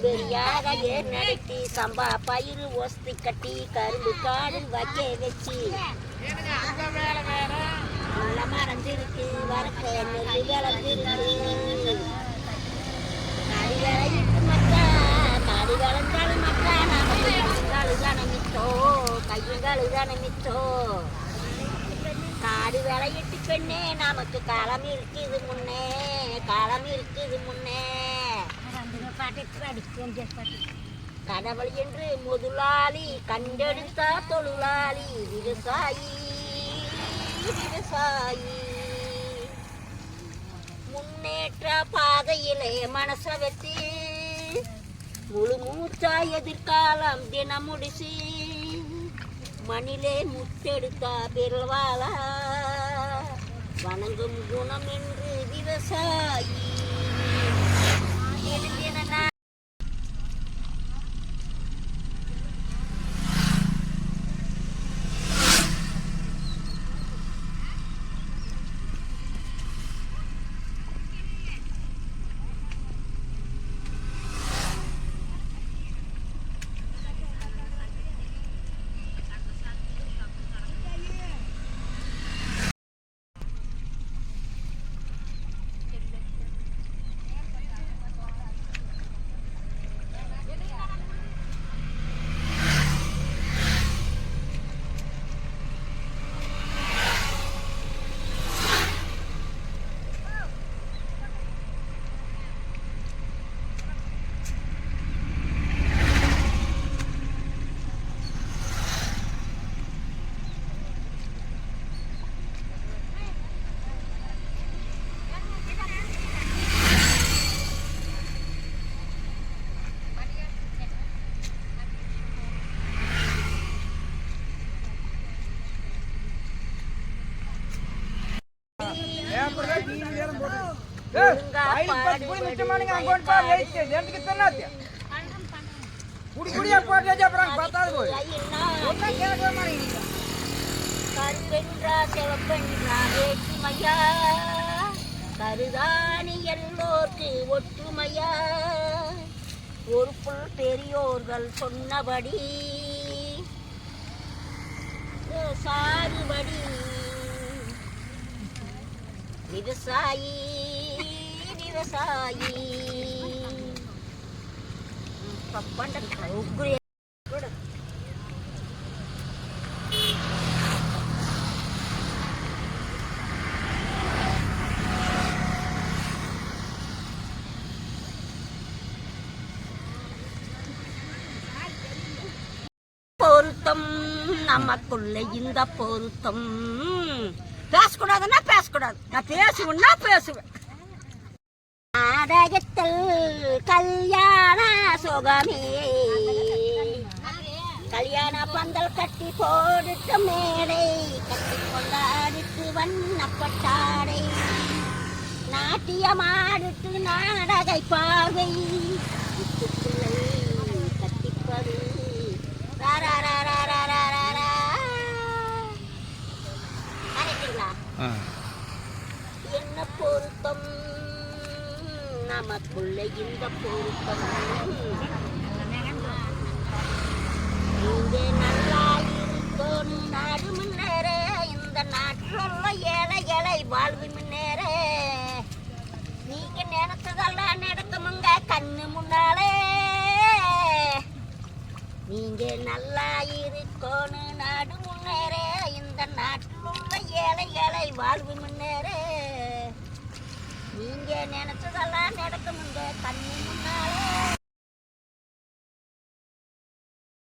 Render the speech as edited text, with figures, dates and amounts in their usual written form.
பெரியாக ஏர் நடத்தி சம்பா பயிறு ஒஸ்தி கட்டி கரும்பு காடு வைக்க வச்சு மழை மறந்துருக்கு வரக்க நெல்லு விளைஞ்சிருக்கு காடு விளையிட்டு மக்கா காடு விளைஞ்சாலும் மக்கா நமக்கு கையங்காலு தானே மிச்சோ கையங்காலு தானே மிச்சோ காடு விளையிட்டு பெண்ணே நமக்கு காலம் இருக்குது முன்னே காலம் இருக்குது முன்னே கடவுள் என்று முதலாளி கண்டெடுத்தா தொழிலாளி விவசாயி விவசாயி முன்னேற்ற பாதையிலே மனச வச்சு முழு மூச்சா எதிர்காலம் தினம் முடிச்சு மணிலே முத்தெடுத்தா பெருவாளா வணங்கும் குணம் என்று விவசாயி கருதாணி எல்லோர்க்கு ஒற்றுமையா ஒரு புல் பெரியோர்கள் சொன்னபடி சாறுபடி விவசாயி விவசாயி பொருத்தம் நமக்குள்ள இந்த பொருத்தம் பேசக்கூடாதுன்னா பேசக்கூடாது நான் பேசுவேன்னா பேசுவேன் நாடகத்தில் கல்யாண சுகமே கல்யாண பந்தல் கட்டி போடுட்டு மேடை கட்டி கொண்டாடிட்டு வண்ணப்பட்டாடை நாட்டியமாடிட்டு நாடகை பார்வை கட்டிப்பது என்ன பொருத்தம் நமக்குள்ள இந்த பொருத்தம் இங்கே நல்லா இருக்கணும் நாடு முன்னேற இந்த நாட்டில் ஏழை ஏழை வாழ்வு முன்னேற நீங்க நினைச்சதெல்லாம் நடக்குமுங்க கண்ணு முன்னாலே நீங்க நல்லா இருக்கணும் நாடு முன்னேற இந்த நாட்டில் உள்ள ஏழை ஏழை வாழ்வு முன்னேற நீங்க நினைச்சதெல்லாம் நடக்கும்